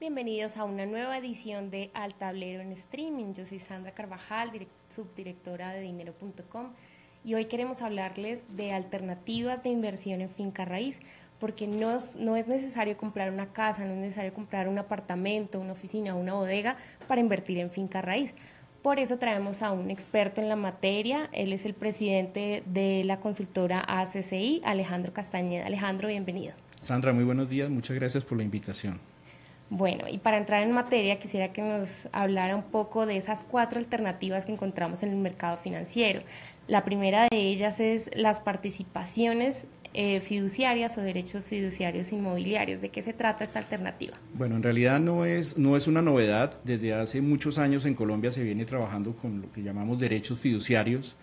Bienvenidos a una nueva edición de Al Tablero en Streaming. Yo soy Sandra Carvajal, subdirectora de Dinero.com, y hoy queremos hablarles de alternativas de inversión en finca raíz, porque no es necesario comprar una casa, no es necesario comprar un apartamento, una oficina o una bodega para invertir en finca raíz. Por eso traemos a un experto en la materia. Él es el presidente de la consultora ACCI, Alejandro Castañeda. Alejandro, bienvenido. Sandra, muy buenos días, muchas gracias por la invitación. Bueno, y para entrar en materia quisiera que nos hablara un poco de esas 4 alternativas que encontramos en el mercado financiero. La primera de ellas es las participaciones fiduciarias o derechos fiduciarios inmobiliarios. ¿De qué se trata esta alternativa? Bueno, en realidad no es una novedad. Desde hace muchos años en Colombia se viene trabajando con lo que llamamos derechos fiduciarios.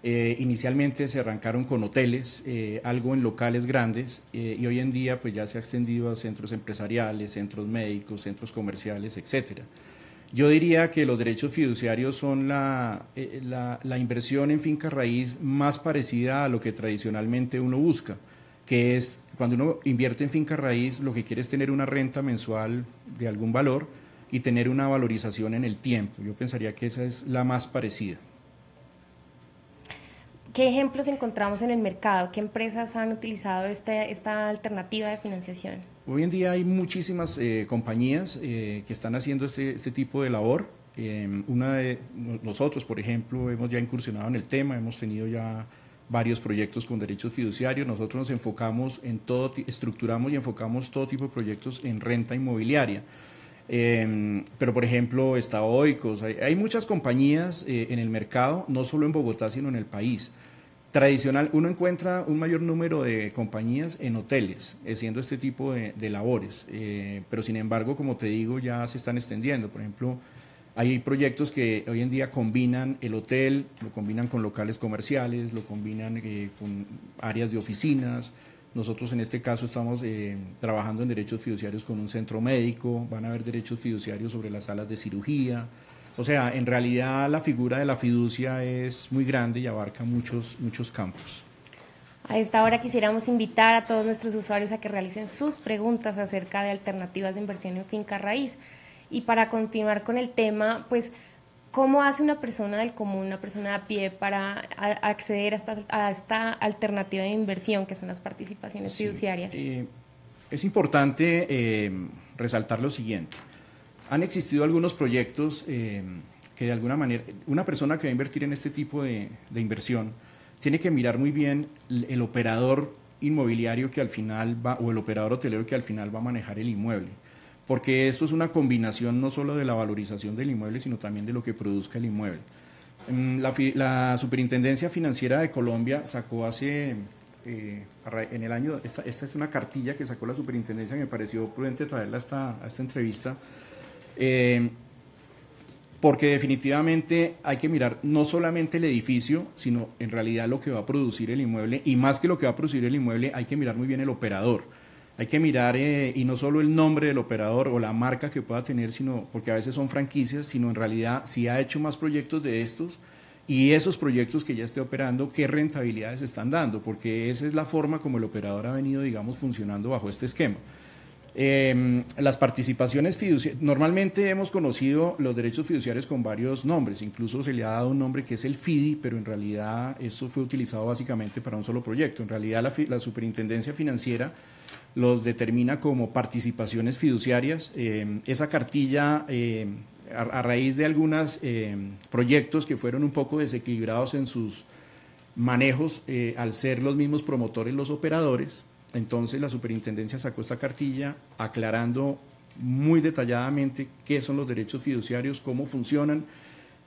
Inicialmente se arrancaron con hoteles, algo en locales grandes, y hoy en día pues ya se ha extendido a centros empresariales, centros médicos, centros comerciales, etcétera. Yo diría que los derechos fiduciarios son la inversión en finca raíz más parecida a lo que tradicionalmente uno busca, que es cuando uno invierte en finca raíz, lo que quiere es tener una renta mensual de algún valor y tener una valorización en el tiempo. Yo pensaría que esa es la más parecida. ¿Qué ejemplos encontramos en el mercado? ¿Qué empresas han utilizado esta alternativa de financiación? Hoy en día hay muchísimas compañías que están haciendo este tipo de labor. Una de nosotros, por ejemplo, hemos ya incursionado en el tema, hemos tenido ya varios proyectos con derechos fiduciarios. Nosotros nos enfocamos en todo, estructuramos y enfocamos todo tipo de proyectos en renta inmobiliaria. Pero por ejemplo está Oikos, hay muchas compañías en el mercado, no solo en Bogotá sino en el país. Tradicional, uno encuentra un mayor número de compañías en hoteles haciendo este tipo de labores, pero sin embargo, como te digo, ya se están extendiendo. Por ejemplo, hay proyectos que hoy en día combinan el hotel, lo combinan con locales comerciales, lo combinan con áreas de oficinas. Nosotros en este caso estamos trabajando en derechos fiduciarios con un centro médico, van a haber derechos fiduciarios sobre las salas de cirugía. O sea, en realidad la figura de la fiducia es muy grande y abarca muchos campos. A esta hora quisiéramos invitar a todos nuestros usuarios a que realicen sus preguntas acerca de alternativas de inversión en finca raíz. Y para continuar con el tema, pues, ¿cómo hace una persona del común, una persona a pie, para acceder a esta alternativa de inversión que son las participaciones fiduciarias? Es importante resaltar lo siguiente. Han existido algunos proyectos que de alguna manera, una persona que va a invertir en este tipo de inversión tiene que mirar muy bien el operador inmobiliario que al final va, o el operador hotelero que al final va a manejar el inmueble, porque esto es una combinación no solo de la valorización del inmueble, sino también de lo que produzca el inmueble. La Superintendencia Financiera de Colombia sacó hace, en el año, esta es una cartilla que sacó la Superintendencia, que me pareció prudente traerla a esta entrevista, porque definitivamente hay que mirar no solamente el edificio, sino en realidad lo que va a producir el inmueble, y más que lo que va a producir el inmueble, hay que mirar muy bien el operador. Hay que mirar, y no solo el nombre del operador o la marca que pueda tener, sino porque a veces son franquicias, sino en realidad si ha hecho más proyectos de estos y esos proyectos que ya esté operando, qué rentabilidades están dando, porque esa es la forma como el operador ha venido, digamos, funcionando bajo este esquema. Las participaciones fiduciarias, normalmente hemos conocido los derechos fiduciarios con varios nombres, incluso se le ha dado un nombre que es el FIDI, pero en realidad eso fue utilizado básicamente para un solo proyecto. En realidad la Superintendencia Financiera los determina como participaciones fiduciarias. Esa cartilla, a raíz de algunos proyectos que fueron un poco desequilibrados en sus manejos, al ser los mismos promotores los operadores, entonces la Superintendencia sacó esta cartilla aclarando muy detalladamente qué son los derechos fiduciarios, cómo funcionan,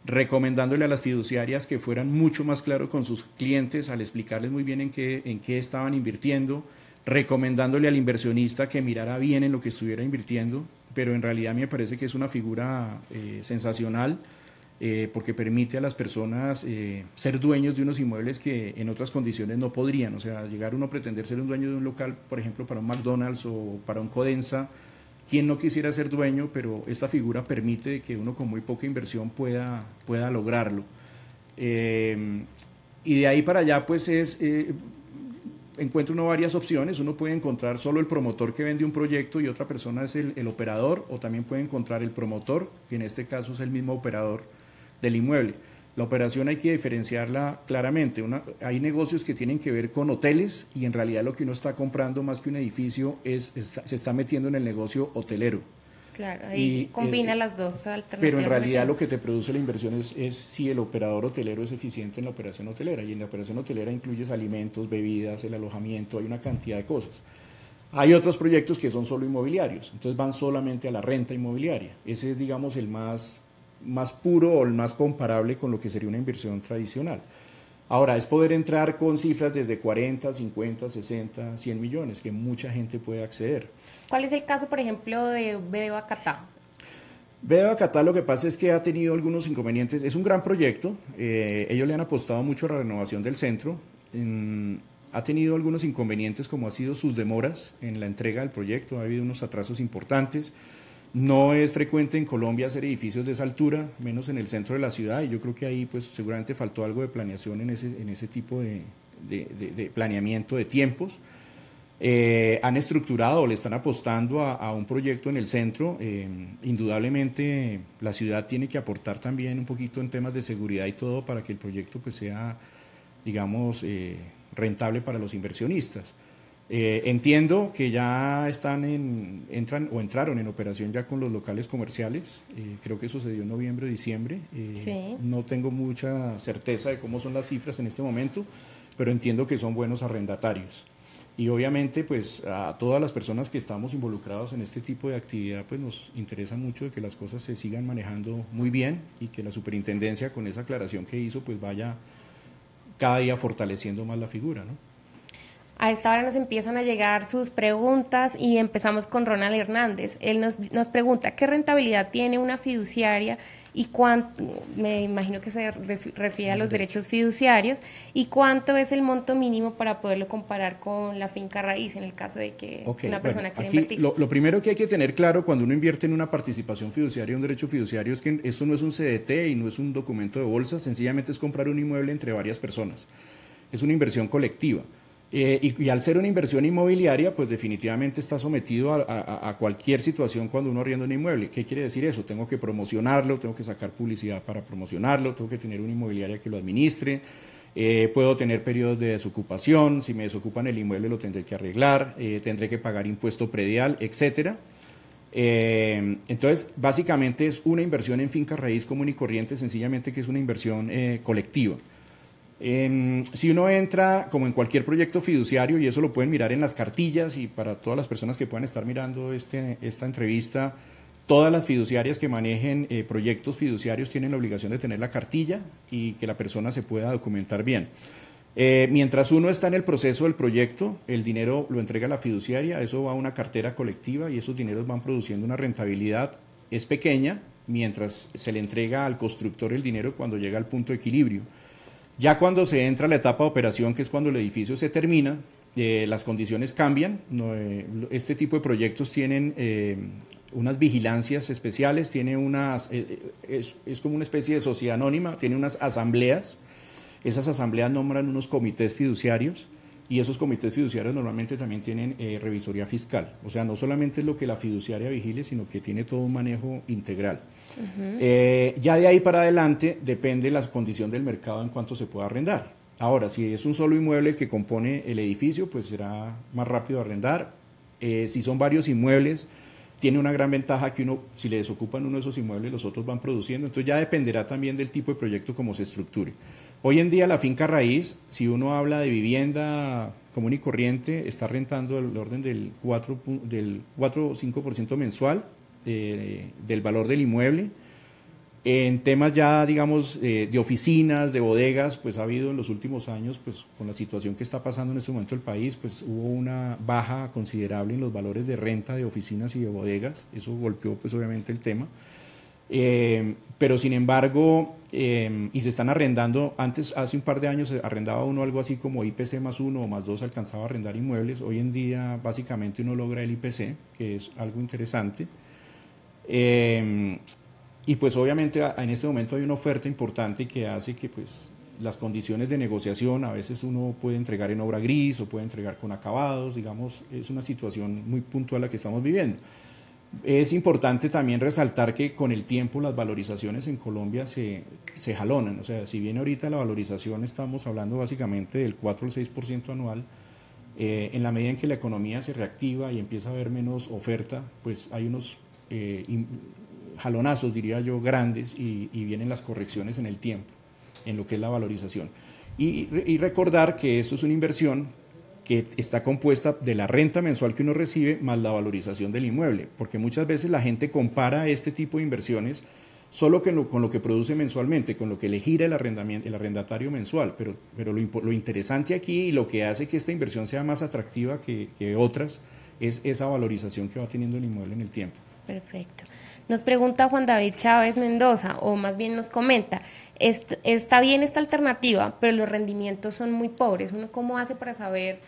recomendándole a las fiduciarias que fueran mucho más claros con sus clientes al explicarles muy bien en qué estaban invirtiendo, recomendándole al inversionista que mirara bien en lo que estuviera invirtiendo, pero en realidad me parece que es una figura sensacional, porque permite a las personas ser dueños de unos inmuebles que en otras condiciones no podrían. O sea, llegar uno a pretender ser un dueño de un local, por ejemplo, para un McDonald's o para un Codensa, quien no quisiera ser dueño, pero esta figura permite que uno con muy poca inversión pueda lograrlo. Y de ahí para allá, pues encuentra uno varias opciones. Uno puede encontrar solo el promotor que vende un proyecto y otra persona es el operador, o también puede encontrar el promotor, que en este caso es el mismo operador del inmueble. La operación hay que diferenciarla claramente. Hay negocios que tienen que ver con hoteles y en realidad lo que uno está comprando más que un edificio se está metiendo en el negocio hotelero. Claro, ahí combina las dos alternativas. Pero en realidad lo que te produce la inversión es si el operador hotelero es eficiente en la operación hotelera, y en la operación hotelera incluyes alimentos, bebidas, el alojamiento, hay una cantidad de cosas. Hay otros proyectos que son solo inmobiliarios, entonces van solamente a la renta inmobiliaria. Ese es, digamos, el más puro o el más comparable con lo que sería una inversión tradicional. Ahora, es poder entrar con cifras desde 40, 50, 60, 100 millones, que mucha gente puede acceder. ¿Cuál es el caso, por ejemplo, de BD Bacatá? BD Bacatá, lo que pasa es que ha tenido algunos inconvenientes. Es un gran proyecto, ellos le han apostado mucho a la renovación del centro. Ha tenido algunos inconvenientes, como ha sido sus demoras en la entrega del proyecto, ha habido unos atrasos importantes. No es frecuente en Colombia hacer edificios de esa altura, menos en el centro de la ciudad, y yo creo que ahí pues seguramente faltó algo de planeación en ese tipo de planeamiento de tiempos. Han estructurado o le están apostando a un proyecto en el centro. Indudablemente la ciudad tiene que aportar también un poquito en temas de seguridad y todo para que el proyecto pues sea, digamos, rentable para los inversionistas. Entiendo que ya entraron en operación ya con los locales comerciales. Creo que sucedió en noviembre o diciembre. Sí. No tengo mucha certeza de cómo son las cifras en este momento, pero entiendo que son buenos arrendatarios. Y obviamente pues a todas las personas que estamos involucrados en este tipo de actividad pues nos interesa mucho de que las cosas se sigan manejando muy bien y que la superintendencia, con esa aclaración que hizo, pues vaya cada día fortaleciendo más la figura, ¿no? A esta hora nos empiezan a llegar sus preguntas y empezamos con Ronald Hernández. Él nos pregunta, ¿qué rentabilidad tiene una fiduciaria y cuánto, me imagino que se refiere a los derechos fiduciarios, y cuánto es el monto mínimo para poderlo comparar con la finca raíz en el caso de que una persona quiera invertir? Lo primero que hay que tener claro cuando uno invierte en una participación fiduciaria, un derecho fiduciario, es que esto no es un CDT y no es un documento de bolsa, sencillamente es comprar un inmueble entre varias personas. Es una inversión colectiva. Y al ser una inversión inmobiliaria, pues definitivamente está sometido a cualquier situación cuando uno arrienda un inmueble. ¿Qué quiere decir eso? Tengo que promocionarlo, tengo que sacar publicidad para promocionarlo, tengo que tener una inmobiliaria que lo administre, puedo tener periodos de desocupación, si me desocupan el inmueble lo tendré que arreglar, tendré que pagar impuesto predial, etcétera. Entonces, básicamente es una inversión en finca raíz común y corriente, sencillamente que es una inversión colectiva. Si uno entra, como en cualquier proyecto fiduciario, y eso lo pueden mirar en las cartillas, y para todas las personas que puedan estar mirando esta entrevista, todas las fiduciarias que manejen proyectos fiduciarios tienen la obligación de tener la cartilla y que la persona se pueda documentar bien. Mientras uno está en el proceso del proyecto, el dinero lo entrega la fiduciaria, eso va a una cartera colectiva y esos dineros van produciendo una rentabilidad, es pequeña, mientras se le entrega al constructor el dinero cuando llega al punto de equilibrio. Ya cuando se entra a la etapa de operación, que es cuando el edificio se termina, las condiciones cambian. Este tipo de proyectos tienen unas vigilancias especiales, tiene es como una especie de sociedad anónima, tiene unas asambleas. Esas asambleas nombran unos comités fiduciarios y esos comités fiduciarios normalmente también tienen revisoría fiscal. O sea, no solamente es lo que la fiduciaria vigile, sino que tiene todo un manejo integral. Ya de ahí para adelante depende la condición del mercado en cuanto se pueda arrendar. Ahora, si es un solo inmueble que compone el edificio, pues será más rápido arrendar. Si son varios inmuebles, tiene una gran ventaja que si le desocupan uno de esos inmuebles, los otros van produciendo. Entonces ya dependerá también del tipo de proyecto como se estructure. Hoy en día la finca raíz, si uno habla de vivienda común y corriente, está rentando el orden del 4 o 5% mensual del valor del inmueble. En temas ya, digamos, de oficinas, de bodegas, pues ha habido en los últimos años, pues con la situación que está pasando en este momento el país, pues hubo una baja considerable en los valores de renta de oficinas y de bodegas. Eso golpeó pues obviamente el tema. Pero sin embargo, y se están arrendando, hace un par de años se arrendaba uno algo así como IPC más 1 o más 2, alcanzaba a arrendar inmuebles. Hoy en día básicamente uno logra el IPC, que es algo interesante. Y pues obviamente en este momento hay una oferta importante que hace que pues las condiciones de negociación, a veces uno puede entregar en obra gris o puede entregar con acabados, digamos, es una situación muy puntual la que estamos viviendo. Es importante también resaltar que con el tiempo las valorizaciones en Colombia se jalonan, o sea, si bien ahorita la valorización estamos hablando básicamente del 4 al 6% anual, en la medida en que la economía se reactiva y empieza a haber menos oferta, pues hay unos jalonazos, diría yo, grandes y vienen las correcciones en el tiempo, en lo que es la valorización. Y recordar que esto es una inversión que está compuesta de la renta mensual que uno recibe más la valorización del inmueble, porque muchas veces la gente compara este tipo de inversiones solo con lo que produce mensualmente, con lo que le gira el arrendatario mensual, pero lo interesante aquí y lo que hace que esta inversión sea más atractiva que otras es esa valorización que va teniendo el inmueble en el tiempo. Perfecto. Nos pregunta Juan David Chávez Mendoza, o más bien nos comenta, está bien esta alternativa, pero los rendimientos son muy pobres. ¿Uno cómo hace para saber,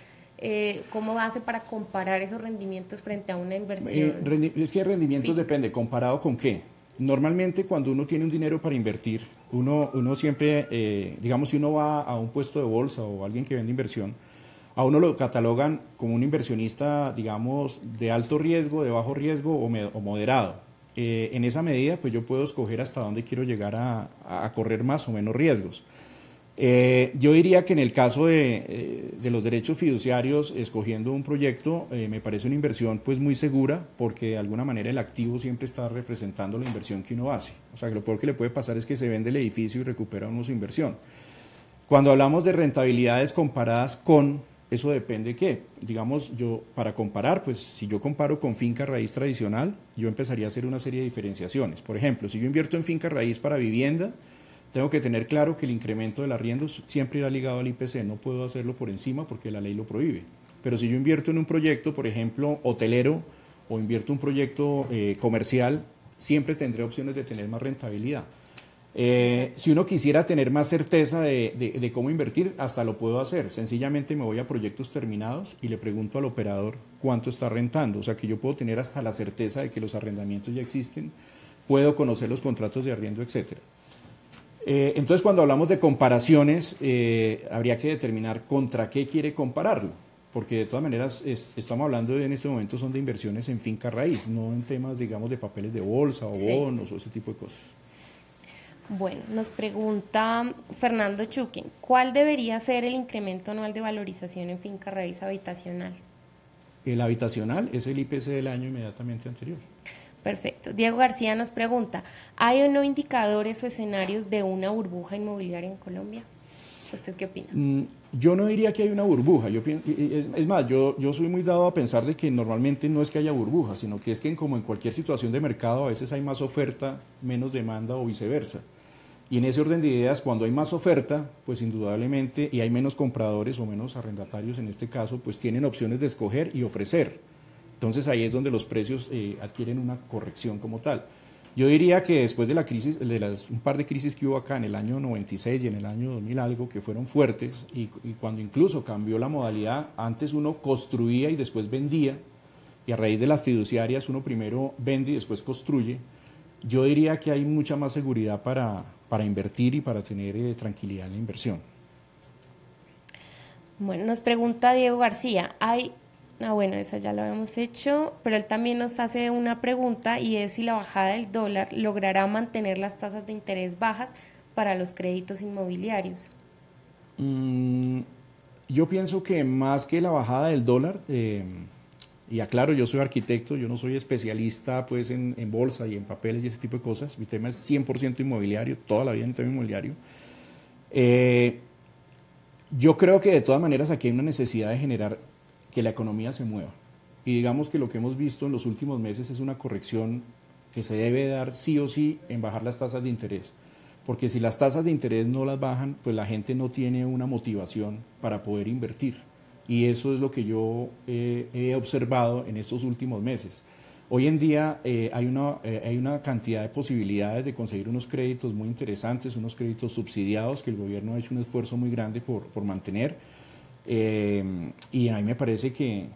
cómo hace para comparar esos rendimientos frente a una inversión? Es que rendimientos depende, ¿comparado con qué? Normalmente cuando uno tiene un dinero para invertir, uno siempre, digamos, si uno va a un puesto de bolsa o alguien que vende inversión, a uno lo catalogan como un inversionista, digamos, de alto riesgo, de bajo riesgo o moderado. En esa medida, pues yo puedo escoger hasta dónde quiero llegar a correr más o menos riesgos. Yo diría que en el caso de los derechos fiduciarios, escogiendo un proyecto, me parece una inversión pues muy segura, porque de alguna manera el activo siempre está representando la inversión que uno hace. O sea, que lo peor que le puede pasar es que se vende el edificio y recupera uno su inversión. Cuando hablamos de rentabilidades comparadas con, eso depende de qué. Digamos, yo para comparar, pues si yo comparo con finca raíz tradicional, yo empezaría a hacer una serie de diferenciaciones. Por ejemplo, si yo invierto en finca raíz para vivienda, tengo que tener claro que el incremento del arriendo siempre irá ligado al IPC, no puedo hacerlo por encima porque la ley lo prohíbe. Pero si yo invierto en un proyecto, por ejemplo, hotelero, o invierto en un proyecto comercial, siempre tendré opciones de tener más rentabilidad. Si uno quisiera tener más certeza de cómo invertir, hasta lo puedo hacer. Sencillamente me voy a proyectos terminados y le pregunto al operador cuánto está rentando. O sea que yo puedo tener hasta la certeza de que los arrendamientos ya existen, puedo conocer los contratos de arriendo, etcétera. Entonces, cuando hablamos de comparaciones, habría que determinar contra qué quiere compararlo, porque de todas maneras estamos hablando en este momento son de inversiones en finca raíz, no en temas, digamos, de papeles de bolsa o bonos o ese tipo de cosas. Bueno, nos pregunta Fernando Chuquen, ¿cuál debería ser el incremento anual de valorización en finca raíz habitacional? El habitacional es el IPC del año inmediatamente anterior. Perfecto. Diego García nos pregunta, ¿hay o no indicadores o escenarios de una burbuja inmobiliaria en Colombia? ¿Usted qué opina? Yo no diría que hay una burbuja. Es más, yo soy muy dado a pensar de que normalmente no es que haya burbuja, sino que es que como en cualquier situación de mercado a veces hay más oferta, menos demanda o viceversa. Y en ese orden de ideas, cuando hay más oferta, pues indudablemente, y hay menos compradores o menos arrendatarios en este caso, pues tienen opciones de escoger y ofrecer. Entonces ahí es donde los precios adquieren una corrección como tal. Yo diría que después de la crisis, un par de crisis que hubo acá en el año 96 y en el año 2000 algo, que fueron fuertes, y cuando incluso cambió la modalidad, antes uno construía y después vendía, y a raíz de las fiduciarias uno primero vende y después construye, yo diría que hay mucha más seguridad para invertir y para tener tranquilidad en la inversión. Bueno, nos pregunta Diego García, bueno, esa ya la habíamos hecho, pero él también nos hace una pregunta y es si la bajada del dólar logrará mantener las tasas de interés bajas para los créditos inmobiliarios. Yo pienso que más que la bajada del dólar, y aclaro, yo soy arquitecto, yo no soy especialista pues en bolsa y en papeles y ese tipo de cosas, mi tema es 100% inmobiliario, toda la vida en el tema inmobiliario. Yo creo que de todas maneras aquí hay una necesidad de generar que la economía se mueva. Y digamos que lo que hemos visto en los últimos meses es una corrección que se debe dar sí o sí en bajar las tasas de interés. Porque si las tasas de interés no las bajan, pues la gente no tiene una motivación para poder invertir. Y eso es lo que yo he observado en estos últimos meses. Hoy en día hay una cantidad de posibilidades de conseguir unos créditos muy interesantes, unos créditos subsidiados que el gobierno ha hecho un esfuerzo muy grande por mantener. Y a mí me parece que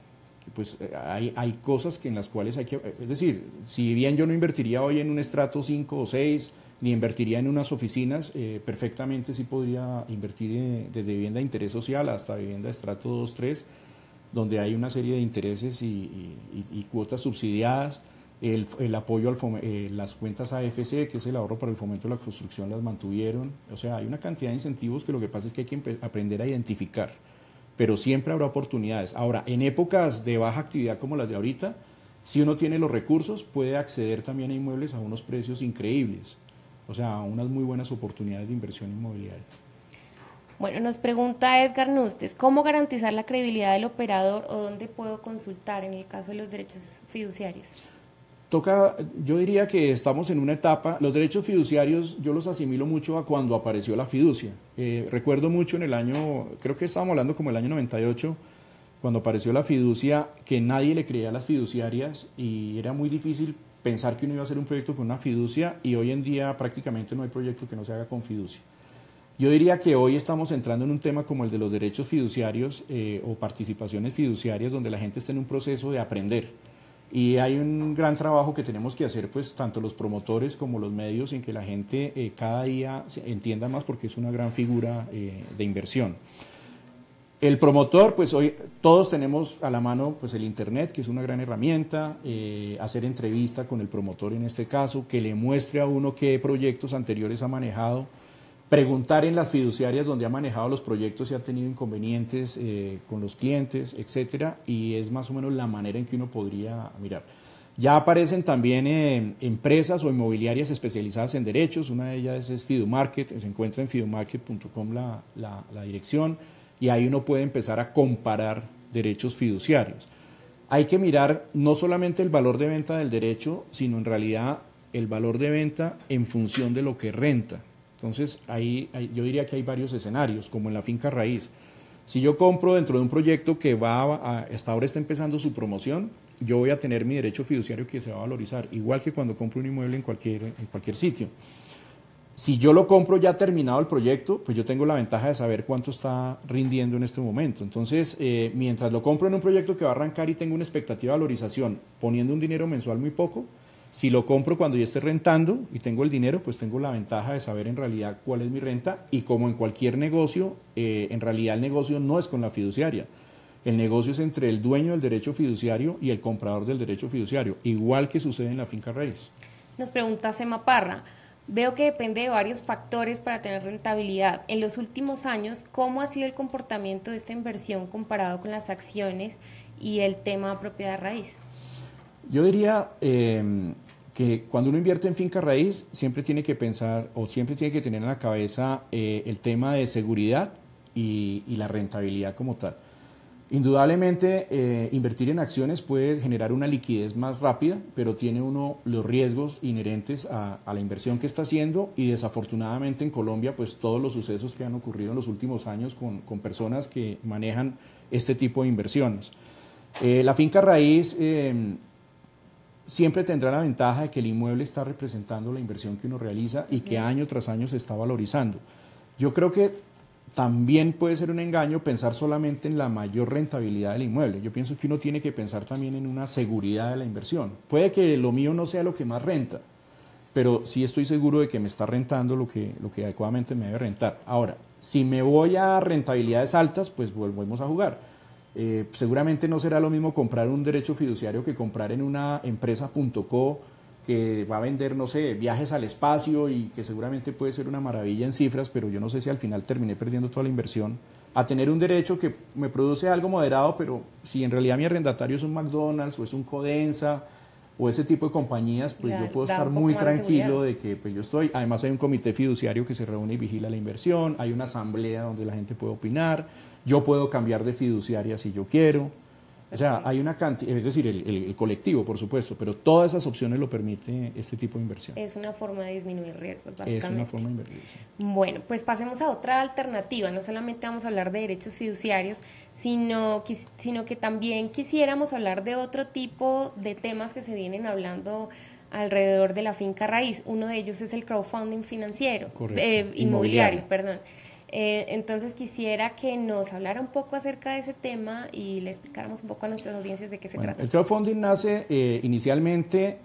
pues hay cosas que en las cuales hay que, es decir, si bien yo no invertiría hoy en un estrato 5 o 6, ni invertiría en unas oficinas, perfectamente sí podría invertir desde vivienda de interés social hasta vivienda de estrato 2, 3, donde hay una serie de intereses y cuotas subsidiadas. El apoyo las cuentas AFC, que es el ahorro para el fomento de la construcción, las mantuvieron. O sea, hay una cantidad de incentivos que lo que pasa es que hay que aprender a identificar, pero siempre habrá oportunidades. Ahora, en épocas de baja actividad como las de ahorita, si uno tiene los recursos, puede acceder también a inmuebles a unos precios increíbles, o sea, a unas muy buenas oportunidades de inversión inmobiliaria. Bueno, nos pregunta Edgar Nustes, ¿cómo garantizar la credibilidad del operador o dónde puedo consultar en el caso de los derechos fiduciarios? Yo diría que estamos en una etapa, los derechos fiduciarios yo los asimilo mucho a cuando apareció la fiducia. Recuerdo mucho en el año, creo que estábamos hablando como el año 98, cuando apareció la fiducia, que nadie le creía a las fiduciarias y era muy difícil pensar que uno iba a hacer un proyecto con una fiducia, y hoy en día prácticamente no hay proyecto que no se haga con fiducia. Yo diría que hoy estamos entrando en un tema como el de los derechos fiduciarios o participaciones fiduciarias, donde la gente está en un proceso de aprender. Y hay un gran trabajo que tenemos que hacer, pues tanto los promotores como los medios, en que la gente cada día entienda más, porque es una gran figura de inversión. El promotor, pues hoy todos tenemos a la mano pues el internet, que es una gran herramienta, hacer entrevista con el promotor en este caso, que le muestre a uno qué proyectos anteriores ha manejado, preguntar en las fiduciarias donde ha manejado los proyectos si ha tenido inconvenientes con los clientes, etcétera, y es más o menos la manera en que uno podría mirar. Ya aparecen también empresas o inmobiliarias especializadas en derechos, una de ellas es Fidumarket, se encuentra en fidumarket.com la dirección, y ahí uno puede empezar a comparar derechos fiduciarios. Hay que mirar no solamente el valor de venta del derecho, sino en realidad el valor de venta en función de lo que renta. Entonces, yo diría que hay varios escenarios, como en la finca raíz. Si yo compro dentro de un proyecto que hasta ahora está empezando su promoción, yo voy a tener mi derecho fiduciario que se va a valorizar, igual que cuando compro un inmueble en cualquier sitio. Si yo lo compro ya terminado el proyecto, pues yo tengo la ventaja de saber cuánto está rindiendo en este momento. Entonces, mientras lo compro en un proyecto que va a arrancar y tengo una expectativa de valorización, poniendo un dinero mensual muy poco, si lo compro cuando ya esté rentando y tengo el dinero, pues tengo la ventaja de saber en realidad cuál es mi renta, y como en cualquier negocio, en realidad el negocio no es con la fiduciaria. El negocio es entre el dueño del derecho fiduciario y el comprador del derecho fiduciario, igual que sucede en la finca raíz. Nos pregunta Sema Parra, veo que depende de varios factores para tener rentabilidad. En los últimos años, ¿cómo ha sido el comportamiento de esta inversión comparado con las acciones y el tema propiedad raíz? Yo diría que cuando uno invierte en finca raíz siempre tiene que pensar o siempre tiene que tener en la cabeza el tema de seguridad y la rentabilidad como tal. Indudablemente invertir en acciones puede generar una liquidez más rápida, pero tiene uno los riesgos inherentes a la inversión que está haciendo, y desafortunadamente en Colombia pues todos los sucesos que han ocurrido en los últimos años con personas que manejan este tipo de inversiones. La finca raíz siempre tendrá la ventaja de que el inmueble está representando la inversión que uno realiza y que año tras año se está valorizando. Yo creo que también puede ser un engaño pensar solamente en la mayor rentabilidad del inmueble. Yo pienso que uno tiene que pensar también en una seguridad de la inversión. Puede que lo mío no sea lo que más renta, pero sí estoy seguro de que me está rentando lo que adecuadamente me debe rentar. Ahora, si me voy a rentabilidades altas, pues volvemos a jugar. Seguramente no será lo mismo comprar un derecho fiduciario que comprar en una empresa.co que va a vender, no sé, viajes al espacio, y que seguramente puede ser una maravilla en cifras, pero yo no sé si al final terminé perdiendo toda la inversión, a tener un derecho que me produce algo moderado, pero si en realidad mi arrendatario es un McDonald's o es un Codensa o ese tipo de compañías, pues yo puedo estar muy tranquilo de que pues yo estoy, además hay un comité fiduciario que se reúne y vigila la inversión, hay una asamblea donde la gente puede opinar, yo puedo cambiar de fiduciaria si yo quiero. O sea, hay una cantidad, es decir, el colectivo, por supuesto, pero todas esas opciones lo permite este tipo de inversión. Es una forma de disminuir riesgos, básicamente. Es una forma de invertir, sí. Bueno, pues pasemos a otra alternativa. No solamente vamos a hablar de derechos fiduciarios, sino que también quisiéramos hablar de otro tipo de temas que se vienen hablando alrededor de la finca raíz. Uno de ellos es el crowdfunding financiero, inmobiliario, perdón. Entonces quisiera que nos hablara un poco acerca de ese tema y le explicáramos un poco a nuestras audiencias de qué se trata. El crowdfunding nace inicialmente,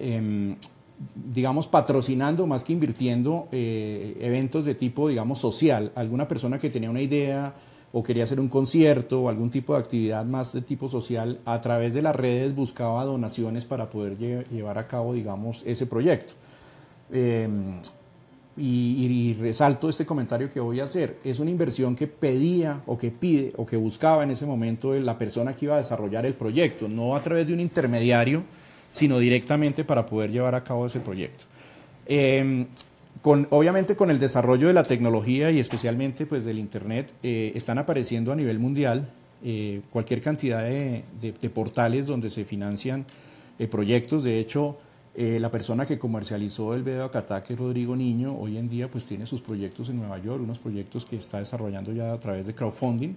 digamos, patrocinando más que invirtiendo eventos de tipo, digamos, social. Alguna persona que tenía una idea o quería hacer un concierto o algún tipo de actividad más de tipo social, a través de las redes buscaba donaciones para poder llevar a cabo, digamos, ese proyecto. Y resalto este comentario que voy a hacer. Es una inversión que pedía o que pide o que buscaba en ese momento la persona que iba a desarrollar el proyecto, no a través de un intermediario, sino directamente para poder llevar a cabo ese proyecto. Obviamente con el desarrollo de la tecnología y especialmente pues, del Internet, están apareciendo a nivel mundial cualquier cantidad de portales donde se financian proyectos. De hecho, la persona que comercializó el video Acatá, que es Rodrigo Niño, hoy en día pues tiene sus proyectos en Nueva York, unos proyectos que está desarrollando ya a través de crowdfunding.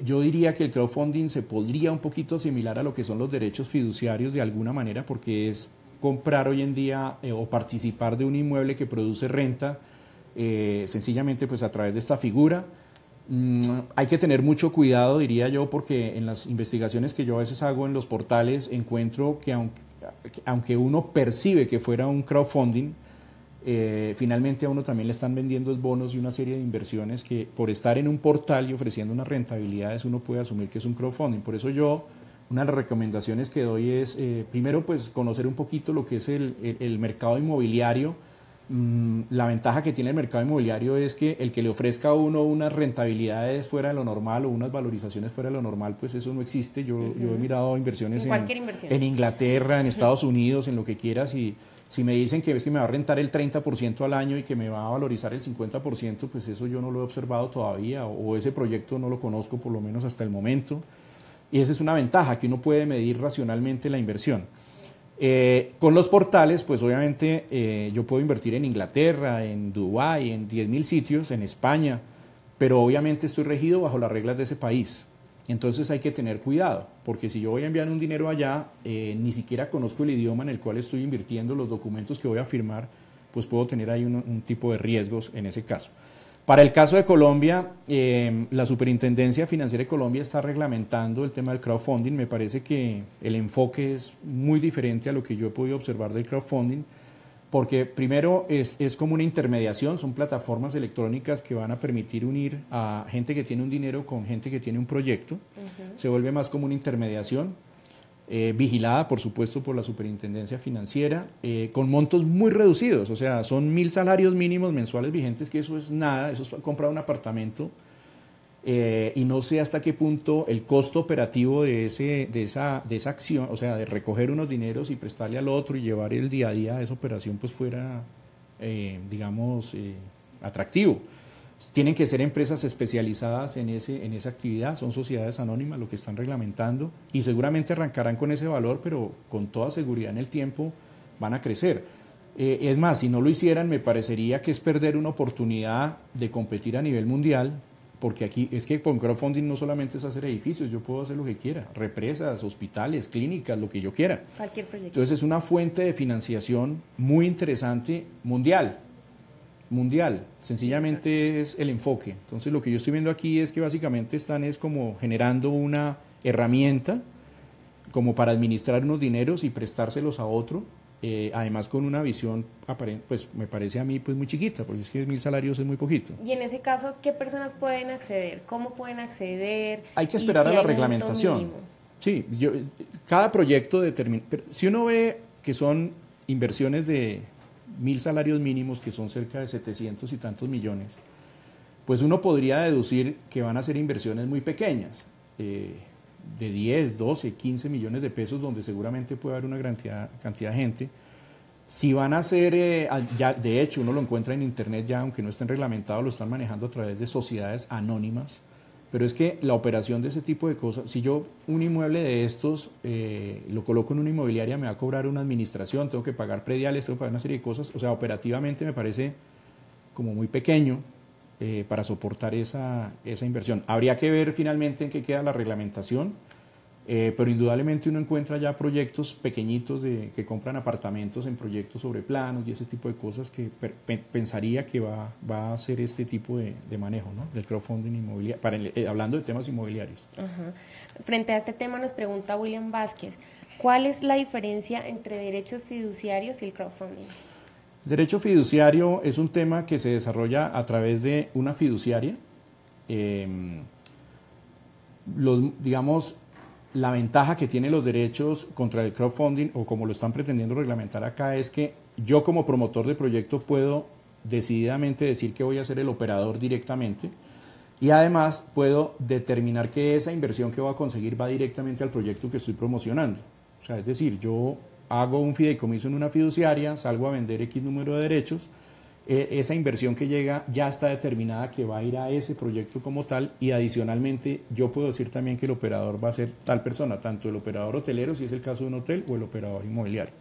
Yo diría que el crowdfunding se podría un poquito asimilar a lo que son los derechos fiduciarios de alguna manera, porque es comprar hoy en día o participar de un inmueble que produce renta, sencillamente pues a través de esta figura. Hay que tener mucho cuidado, diría yo, porque en las investigaciones que yo a veces hago en los portales encuentro que aunque uno percibe que fuera un crowdfunding, finalmente a uno también le están vendiendo bonos y una serie de inversiones que por estar en un portal y ofreciendo unas rentabilidades uno puede asumir que es un crowdfunding. Por eso yo, una de las recomendaciones que doy es, primero, pues conocer un poquito lo que es el mercado inmobiliario. La ventaja que tiene el mercado inmobiliario es que el que le ofrezca a uno unas rentabilidades fuera de lo normal o unas valorizaciones fuera de lo normal, pues eso no existe. Yo he mirado inversiones en Inglaterra, en Estados Unidos, en lo que quieras, y si me dicen que es que me va a rentar el 30% al año y que me va a valorizar el 50%, pues eso yo no lo he observado todavía, o ese proyecto no lo conozco por lo menos hasta el momento. Y esa es una ventaja, que uno puede medir racionalmente la inversión. Con los portales, pues obviamente yo puedo invertir en Inglaterra, en Dubái, en 10.000 sitios, en España, pero obviamente estoy regido bajo las reglas de ese país. Entonces hay que tener cuidado, porque si yo voy a enviar un dinero allá, ni siquiera conozco el idioma en el cual estoy invirtiendo, los documentos que voy a firmar, pues puedo tener ahí un tipo de riesgos en ese caso. Para el caso de Colombia, la Superintendencia Financiera de Colombia está reglamentando el tema del crowdfunding. Me parece que el enfoque es muy diferente a lo que yo he podido observar del crowdfunding, porque primero es como una intermediación, son plataformas electrónicas que van a permitir unir a gente que tiene un dinero con gente que tiene un proyecto. Se vuelve más como una intermediación. Vigilada, por supuesto, por la Superintendencia Financiera, con montos muy reducidos, o sea, son 1.000 salarios mínimos mensuales vigentes, que eso es nada, eso es comprar un apartamento, y no sé hasta qué punto el costo operativo de esa acción, o sea, de recoger unos dineros y prestarle al otro y llevar el día a día de esa operación, pues fuera, digamos, atractivo. Tienen que ser empresas especializadas en esa actividad, son sociedades anónimas lo que están reglamentando, y seguramente arrancarán con ese valor, pero con toda seguridad en el tiempo van a crecer. Es más, si no lo hicieran, me parecería que es perder una oportunidad de competir a nivel mundial, porque aquí es que con crowdfunding no solamente es hacer edificios, yo puedo hacer lo que quiera, represas, hospitales, clínicas, lo que yo quiera. Cualquier proyecto. Entonces es una fuente de financiación muy interesante mundial, sencillamente. Exacto. Es el enfoque. Entonces lo que yo estoy viendo aquí es que básicamente están como generando una herramienta como para administrar unos dineros y prestárselos a otro, además con una visión aparente, pues me parece a mí pues muy chiquita, porque es que 1.000 salarios es muy poquito. Y en ese caso, ¿qué personas pueden acceder? ¿Cómo pueden acceder? Hay que esperar a la reglamentación. Sí, cada proyecto determina, si uno ve que son inversiones de 1.000 salarios mínimos, que son cerca de 700 y tantos millones, pues uno podría deducir que van a ser inversiones muy pequeñas, de 10, 12, 15 millones de pesos, donde seguramente puede haber una cantidad de gente. Si van a ser, ya, de hecho uno lo encuentra en internet ya, aunque no estén reglamentados, lo están manejando a través de sociedades anónimas, pero es que la operación de ese tipo de cosas, si yo un inmueble de estos lo coloco en una inmobiliaria, me va a cobrar una administración, tengo que pagar prediales, tengo que pagar una serie de cosas, o sea, operativamente me parece como muy pequeño para soportar esa inversión. Habría que ver finalmente en qué queda la reglamentación, Pero indudablemente uno encuentra ya proyectos pequeñitos que compran apartamentos en proyectos sobre planos y ese tipo de cosas que pensaría que va a hacer este tipo de manejo, ¿no? Del crowdfunding inmobiliario, hablando de temas inmobiliarios. Frente a este tema nos pregunta William Vázquez, ¿cuál es la diferencia entre derechos fiduciarios y el crowdfunding? Derecho fiduciario es un tema que se desarrolla a través de una fiduciaria. Digamos, la ventaja que tienen los derechos contra el crowdfunding, o como lo están pretendiendo reglamentar acá, es que yo como promotor de proyecto puedo decididamente decir que voy a ser el operador directamente y además puedo determinar que esa inversión que voy a conseguir va directamente al proyecto que estoy promocionando. O sea, es decir, yo hago un fideicomiso en una fiduciaria, salgo a vender X número de derechos, esa inversión que llega ya está determinada que va a ir a ese proyecto como tal y adicionalmente yo puedo decir también que el operador va a ser tal persona, tanto el operador hotelero si es el caso de un hotel o el operador inmobiliario.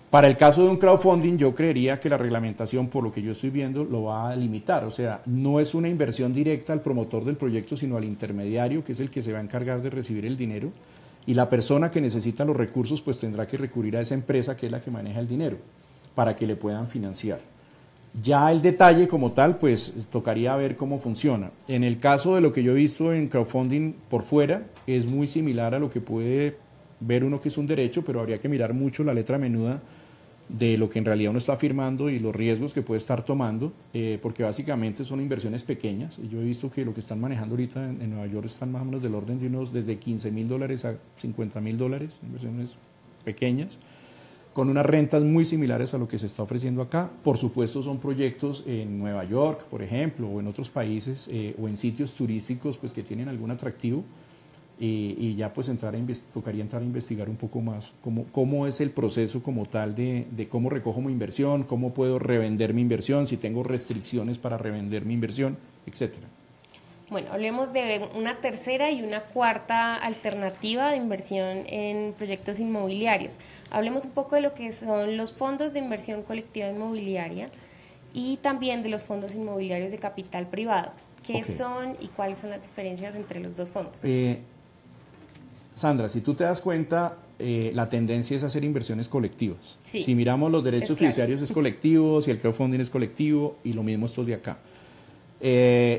Para el caso de un crowdfunding yo creería que la reglamentación, por lo que yo estoy viendo, lo va a limitar, o sea, no es una inversión directa al promotor del proyecto sino al intermediario que es el que se va a encargar de recibir el dinero y la persona que necesita los recursos pues tendrá que recurrir a esa empresa que es la que maneja el dinero para que le puedan financiar. Ya el detalle como tal, pues tocaría ver cómo funciona. En el caso de lo que yo he visto en crowdfunding por fuera, es muy similar a lo que puede ver uno que es un derecho, pero habría que mirar mucho la letra menuda de lo que en realidad uno está firmando y los riesgos que puede estar tomando, porque básicamente son inversiones pequeñas. Y yo he visto que lo que están manejando ahorita en Nueva York están más o menos del orden de unos desde $15,000 a $50,000, inversiones pequeñas, con unas rentas muy similares a lo que se está ofreciendo acá. Por supuesto son proyectos en Nueva York, por ejemplo, o en otros países, o en sitios turísticos pues, que tienen algún atractivo, y ya pues tocaría entrar a investigar un poco más cómo es el proceso como tal de cómo recojo mi inversión, cómo puedo revender mi inversión, si tengo restricciones para revender mi inversión, etcétera. Bueno, hablemos de una tercera y una cuarta alternativa de inversión en proyectos inmobiliarios. Hablemos un poco de lo que son los fondos de inversión colectiva inmobiliaria y también de los fondos inmobiliarios de capital privado. ¿Qué son y cuáles son las diferencias entre los dos fondos? Sandra, si tú te das cuenta, la tendencia es hacer inversiones colectivas. Sí, si miramos los derechos fiduciarios es colectivo, si el crowdfunding es colectivo y lo mismo estos de acá.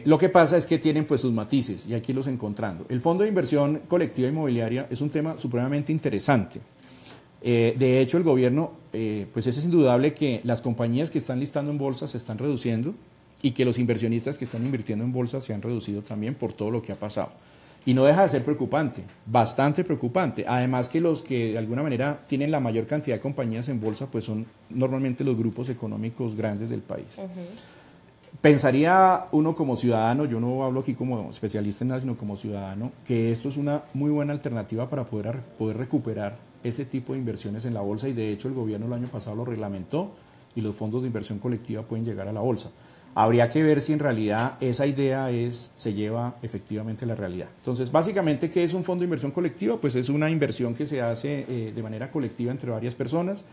Lo que pasa es que tienen pues sus matices y aquí los encontrando. El fondo de inversión colectiva inmobiliaria es un tema supremamente interesante. De hecho, el gobierno, pues es indudable que las compañías que están listando en bolsa se están reduciendo y que los inversionistas que están invirtiendo en bolsa se han reducido también por todo lo que ha pasado. Y no deja de ser preocupante, bastante preocupante. Además que los que de alguna manera tienen la mayor cantidad de compañías en bolsa pues son normalmente los grupos económicos grandes del país. Pensaría uno como ciudadano, yo no hablo aquí como especialista en nada, sino como ciudadano, que esto es una muy buena alternativa para poder recuperar ese tipo de inversiones en la bolsa y de hecho el gobierno el año pasado lo reglamentó y los fondos de inversión colectiva pueden llegar a la bolsa. Habría que ver si en realidad esa idea se lleva efectivamente a la realidad. Entonces, básicamente, ¿qué es un fondo de inversión colectiva? Pues es una inversión que se hace de manera colectiva entre varias personas.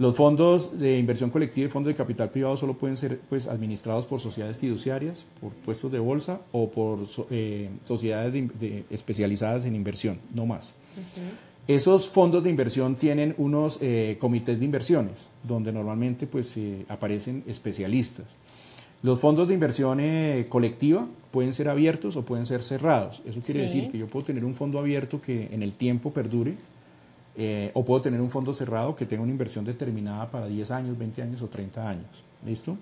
Los fondos de inversión colectiva y fondos de capital privado solo pueden ser pues, administrados por sociedades fiduciarias, por puestos de bolsa o por sociedades especializadas en inversión, no más. Esos fondos de inversión tienen unos comités de inversiones, donde normalmente pues, aparecen especialistas. Los fondos de inversión colectiva pueden ser abiertos o pueden ser cerrados. Eso quiere decir que yo puedo tener un fondo abierto que en el tiempo perdure, o puedo tener un fondo cerrado que tenga una inversión determinada para 10 años, 20 años o 30 años. ¿Listo?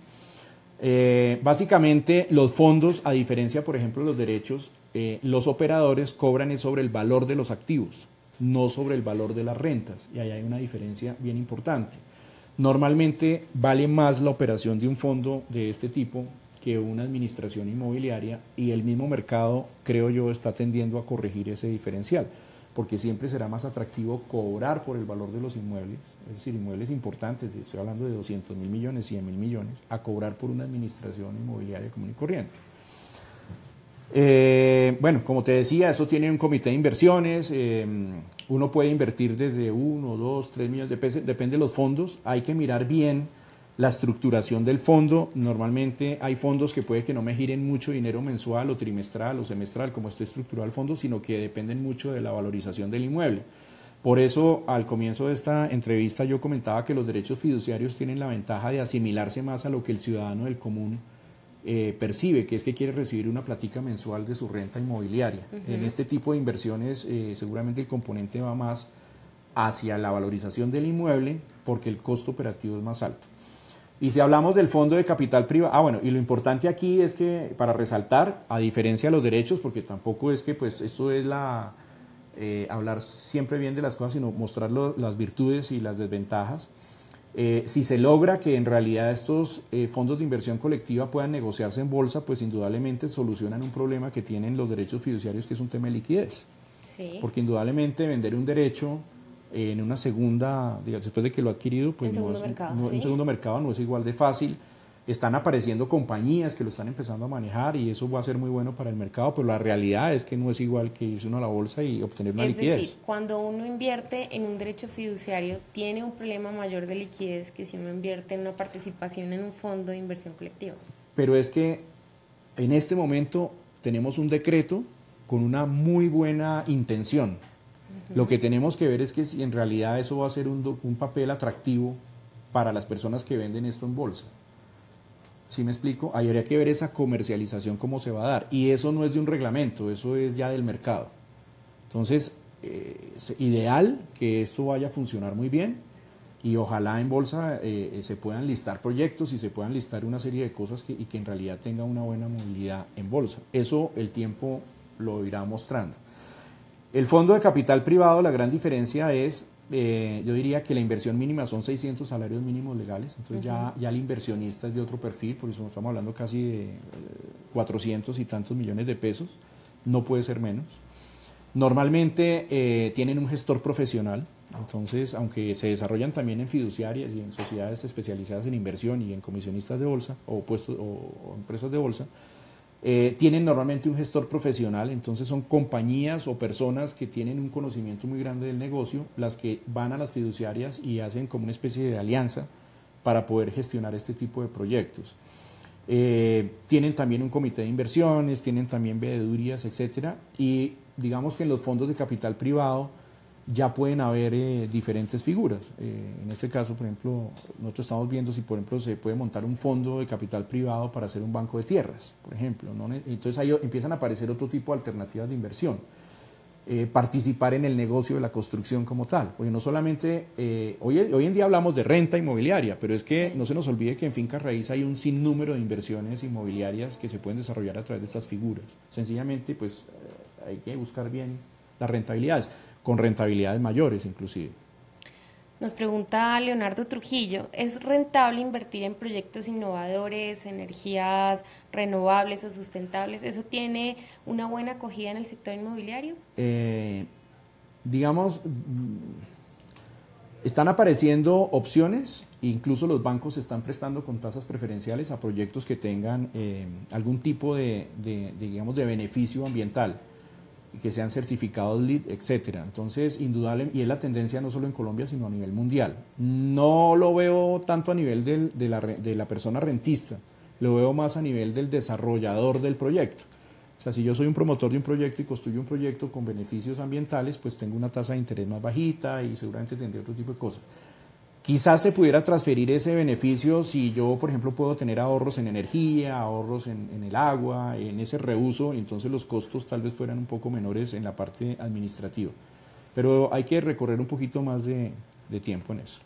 Básicamente los fondos, a diferencia por ejemplo de los derechos, los operadores cobran sobre el valor de los activos, no sobre el valor de las rentas. Y ahí hay una diferencia bien importante. Normalmente vale más la operación de un fondo de este tipo que una administración inmobiliaria y el mismo mercado, creo yo, está tendiendo a corregir ese diferencial, porque siempre será más atractivo cobrar por el valor de los inmuebles, es decir, inmuebles importantes, estoy hablando de 200.000 millones, 100.000 millones, a cobrar por una administración inmobiliaria común y corriente. Bueno, como te decía, eso tiene un comité de inversiones, uno puede invertir desde 1, 2, 3 millones de pesos, depende de los fondos, hay que mirar bien La estructuración del fondo, normalmente hay fondos que puede que no me giren mucho dinero mensual o trimestral o semestral como esté estructurado el fondo, sino que dependen mucho de la valorización del inmueble. Por eso, al comienzo de esta entrevista yo comentaba que los derechos fiduciarios tienen la ventaja de asimilarse más a lo que el ciudadano del común percibe, que es que quiere recibir una platica mensual de su renta inmobiliaria. En este tipo de inversiones seguramente el componente va más hacia la valorización del inmueble porque el costo operativo es más alto. Y si hablamos del fondo de capital privado, bueno, y lo importante aquí es que, para resaltar, a diferencia de los derechos, porque tampoco es que pues esto es hablar siempre bien de las cosas, sino mostrar las virtudes y las desventajas. Si se logra que en realidad estos fondos de inversión colectiva puedan negociarse en bolsa, pues indudablemente solucionan un problema que tienen los derechos fiduciarios, que es un tema de liquidez. Sí. Porque indudablemente vender un derecho en una segunda, digamos, después de que lo ha adquirido, pues en un segundo mercado no es igual de fácil. Están apareciendo compañías que lo están empezando a manejar y eso va a ser muy bueno para el mercado, pero la realidad es que no es igual que irse uno a la bolsa y obtener una liquidez. Es decir, cuando uno invierte en un derecho fiduciario, tiene un problema mayor de liquidez que si uno invierte en una participación en un fondo de inversión colectiva. Pero es que en este momento tenemos un decreto con una muy buena intención. Lo que tenemos que ver es que si en realidad eso va a ser un papel atractivo para las personas que venden esto en bolsa. ¿Sí me explico? Ahí habría que ver esa comercialización cómo se va a dar. Y eso no es de un reglamento, eso es ya del mercado. Entonces, es ideal que esto vaya a funcionar muy bien y ojalá en bolsa se puedan listar proyectos y se puedan listar una serie de cosas y que en realidad tenga una buena movilidad en bolsa. Eso el tiempo lo irá mostrando. El fondo de capital privado, la gran diferencia es, yo diría que la inversión mínima son 600 salarios mínimos legales, entonces ya el inversionista es de otro perfil, por eso estamos hablando casi de 400 y tantos millones de pesos, no puede ser menos. Normalmente tienen un gestor profesional, entonces aunque se desarrollan también en fiduciarias y en sociedades especializadas en inversión y en comisionistas de bolsa o empresas de bolsa, tienen normalmente un gestor profesional, entonces son compañías o personas que tienen un conocimiento muy grande del negocio, las que van a las fiduciarias y hacen como una especie de alianza para poder gestionar este tipo de proyectos. Tienen también un comité de inversiones, tienen también veedurías, etcétera, y digamos que en los fondos de capital privado ya pueden haber diferentes figuras. En este caso, por ejemplo, nosotros estamos viendo si, por ejemplo, se puede montar un fondo de capital privado para hacer un banco de tierras, por ejemplo, ¿no? Entonces ahí empiezan a aparecer otro tipo de alternativas de inversión. Participar en el negocio de la construcción como tal, porque no solamente, hoy en día hablamos de renta inmobiliaria, pero es que no se nos olvide que en finca raíz hay un sinnúmero de inversiones inmobiliarias que se pueden desarrollar a través de estas figuras. Sencillamente, pues hay que buscar bien las rentabilidades, con rentabilidades mayores inclusive. Nos pregunta Leonardo Trujillo, ¿es rentable invertir en proyectos innovadores, energías renovables o sustentables? ¿Eso tiene una buena acogida en el sector inmobiliario? Digamos, están apareciendo opciones, incluso los bancos se están prestando con tasas preferenciales a proyectos que tengan algún tipo digamos, de beneficio ambiental, que sean certificados LEED, etcétera. Entonces, indudable, y es la tendencia no solo en Colombia, sino a nivel mundial. No lo veo tanto a nivel de la persona rentista, lo veo más a nivel del desarrollador del proyecto. O sea, si yo soy un promotor de un proyecto y construyo un proyecto con beneficios ambientales, pues tengo una tasa de interés más bajita y seguramente tendré otro tipo de cosas. Quizás se pudiera transferir ese beneficio si yo, por ejemplo, puedo tener ahorros en energía, ahorros en el agua, en ese reuso, y entonces los costos tal vez fueran un poco menores en la parte administrativa. Pero hay que recorrer un poquito más de tiempo en eso.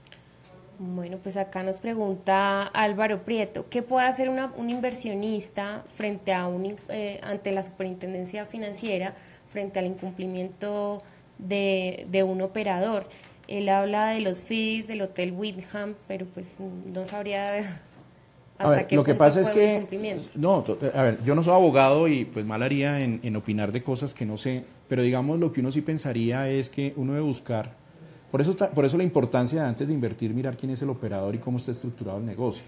Bueno, pues acá nos pregunta Álvaro Prieto, ¿qué puede hacer un inversionista frente a ante la Superintendencia Financiera, frente al incumplimiento de un operador? Él habla de los fees del Hotel Windham, pero pues no sabría hasta qué lo que punto pasa es fue un que, incumplimiento. no, a ver, yo no soy abogado y pues mal haría en opinar de cosas que no sé, pero digamos lo que uno sí pensaría es que uno debe buscar, por eso la importancia de antes de invertir, mirar quién es el operador y cómo está estructurado el negocio.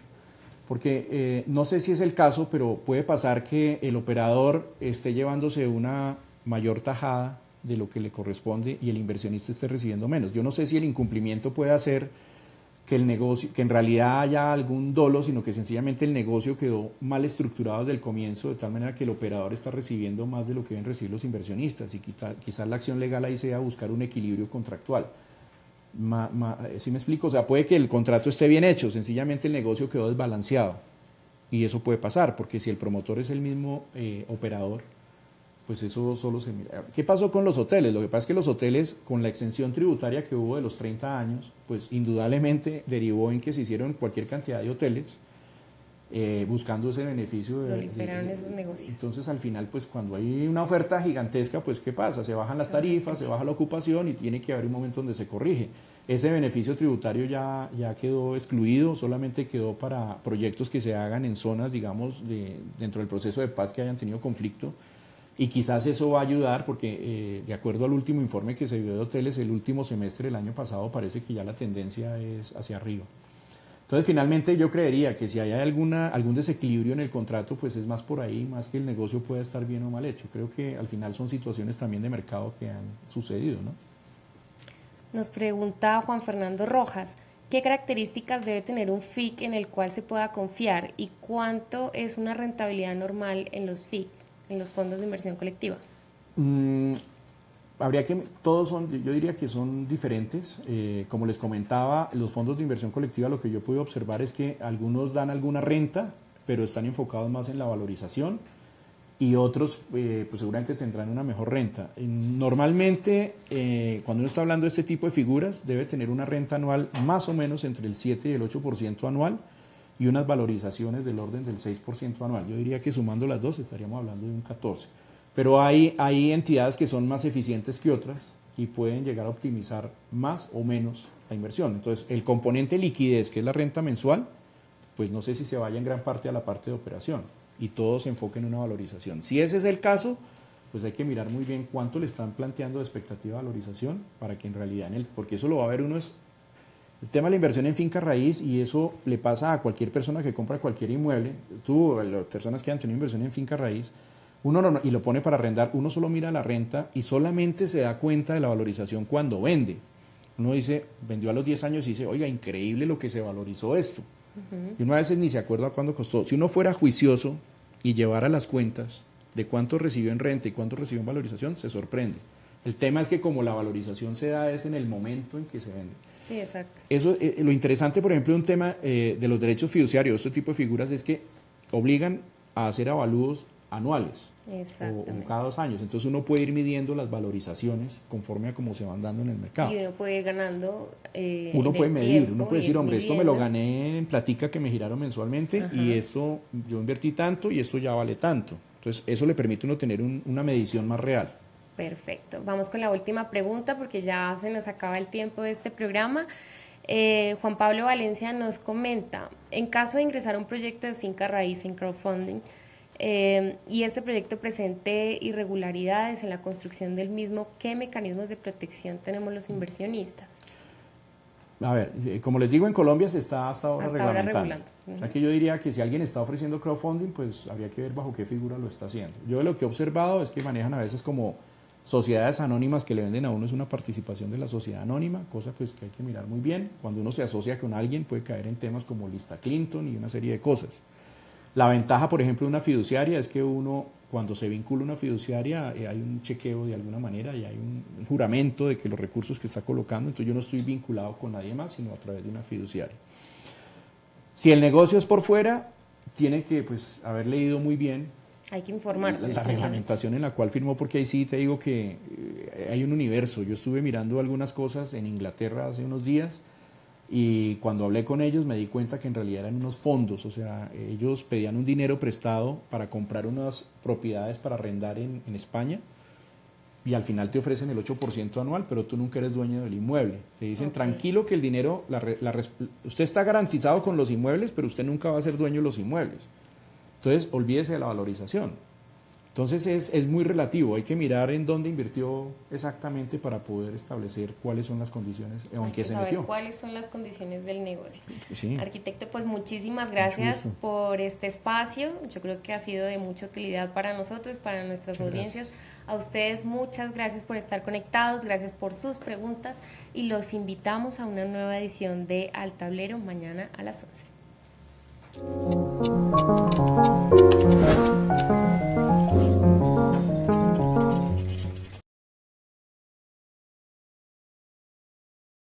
Porque no sé si es el caso, pero puede pasar que el operador esté llevándose una mayor tajada de lo que le corresponde y el inversionista esté recibiendo menos. Yo no sé si el incumplimiento puede ser que el negocio, que en realidad haya algún dolo, sino que sencillamente el negocio quedó mal estructurado desde el comienzo, de tal manera que el operador está recibiendo más de lo que deben recibir los inversionistas, y quizás la acción legal ahí sea buscar un equilibrio contractual. ¿Sí me explico? O sea, puede que el contrato esté bien hecho, sencillamente el negocio quedó desbalanceado, y eso puede pasar, porque si el promotor es el mismo operador, pues eso solo se mira. ¿Qué pasó con los hoteles? Lo que pasa es que los hoteles, con la exención tributaria que hubo de los 30 años, pues indudablemente derivó en que se hicieron cualquier cantidad de hoteles buscando ese beneficio. Proliferaron esos negocios. Entonces, al final, pues cuando hay una oferta gigantesca, pues ¿qué pasa? Se bajan las tarifas, se baja la ocupación y tiene que haber un momento donde se corrige. Ese beneficio tributario ya quedó excluido, solamente quedó para proyectos que se hagan en zonas, digamos, dentro del proceso de paz que hayan tenido conflicto. Y quizás eso va a ayudar porque de acuerdo al último informe que se vio de hoteles, el último semestre del año pasado parece que ya la tendencia es hacia arriba. Entonces finalmente yo creería que si hay algún desequilibrio en el contrato, pues es más por ahí, más que el negocio pueda estar bien o mal hecho. Creo que al final son situaciones también de mercado que han sucedido, ¿no? Nos pregunta Juan Fernando Rojas, ¿qué características debe tener un FIC en el cual se pueda confiar y cuánto es una rentabilidad normal en los FIC? En los fondos de inversión colectiva. Yo diría que son diferentes. Como les comentaba, los fondos de inversión colectiva, lo que yo puedo observar es que algunos dan alguna renta, pero están enfocados más en la valorización, y otros pues seguramente tendrán una mejor renta. Normalmente, cuando uno está hablando de este tipo de figuras, debe tener una renta anual más o menos entre el 7 y el 8% anual, y unas valorizaciones del orden del 6% anual. Yo diría que sumando las dos estaríamos hablando de un 14%. Pero hay entidades que son más eficientes que otras y pueden llegar a optimizar más o menos la inversión. Entonces, el componente liquidez, que es la renta mensual, pues no sé si se vaya en gran parte a la parte de operación y todo se enfoque en una valorización. Si ese es el caso, pues hay que mirar muy bien cuánto le están planteando de expectativa de valorización para que en realidad, porque eso lo va a ver uno es el tema de la inversión en finca raíz, y eso le pasa a cualquier persona que compra cualquier inmueble. Las personas que han tenido inversión en finca raíz, y lo pone para arrendar, uno solo mira la renta y solamente se da cuenta de la valorización cuando vende. Uno dice, vendió a los 10 años y dice, oiga, increíble lo que se valorizó esto. Y uno a veces ni se acuerda cuánto costó. Si uno fuera juicioso y llevara las cuentas de cuánto recibió en renta y cuánto recibió en valorización, se sorprende. El tema es que como la valorización se da es en el momento en que se vende. Sí, exacto. Eso, lo interesante, por ejemplo, de un tema de los derechos fiduciarios, este tipo de figuras, es que obligan a hacer avalúos anuales o cada 2 años. Entonces uno puede ir midiendo las valorizaciones conforme a cómo se van dando en el mercado. Y uno puede ir ganando. Uno puede medir, uno puede decir, hombre, esto me lo gané en platica que me giraron mensualmente. Ajá. Y esto yo invertí tanto y esto ya vale tanto. Entonces eso le permite a uno tener una medición más real. Perfecto. Vamos con la última pregunta porque ya se nos acaba el tiempo de este programa. Juan Pablo Valencia nos comenta, en caso de ingresar a un proyecto de finca raíz en crowdfunding y este proyecto presente irregularidades en la construcción del mismo, ¿qué mecanismos de protección tenemos los inversionistas? A ver, como les digo, en Colombia se está hasta ahora reglamentando. O sea que yo diría que si alguien está ofreciendo crowdfunding, pues habría que ver bajo qué figura lo está haciendo. Yo lo que he observado es que manejan a veces como sociedades anónimas que le venden a uno es una participación de la sociedad anónima, cosa pues que hay que mirar muy bien. Cuando uno se asocia con alguien puede caer en temas como lista Clinton y una serie de cosas. La ventaja, por ejemplo, de una fiduciaria es que uno, cuando se vincula una fiduciaria, hay un chequeo de alguna manera y hay un juramento de que los recursos que está colocando, entonces yo no estoy vinculado con nadie más, sino a través de una fiduciaria. Si el negocio es por fuera, tiene que pues haber leído muy bien. Hay que informarse. La reglamentación en la cual firmó, porque ahí sí te digo que hay un universo. Yo estuve mirando algunas cosas en Inglaterra hace unos días y cuando hablé con ellos me di cuenta que en realidad eran unos fondos, o sea, ellos pedían un dinero prestado para comprar unas propiedades para arrendar en España y al final te ofrecen el 8% anual, pero tú nunca eres dueño del inmueble. Te dicen, tranquilo que el dinero, usted está garantizado con los inmuebles, pero usted nunca va a ser dueño de los inmuebles. Entonces, olvídese de la valorización. Entonces, es muy relativo. Hay que mirar en dónde invirtió exactamente para poder establecer cuáles son las condiciones o en qué se metió. Cuáles son las condiciones del negocio. Sí. Arquitecto, pues muchísimas gracias por este espacio. Yo creo que ha sido de mucha utilidad para nosotros, para nuestras audiencias. A ustedes muchas gracias por estar conectados, gracias por sus preguntas y los invitamos a una nueva edición de Al Tablero mañana a las 11.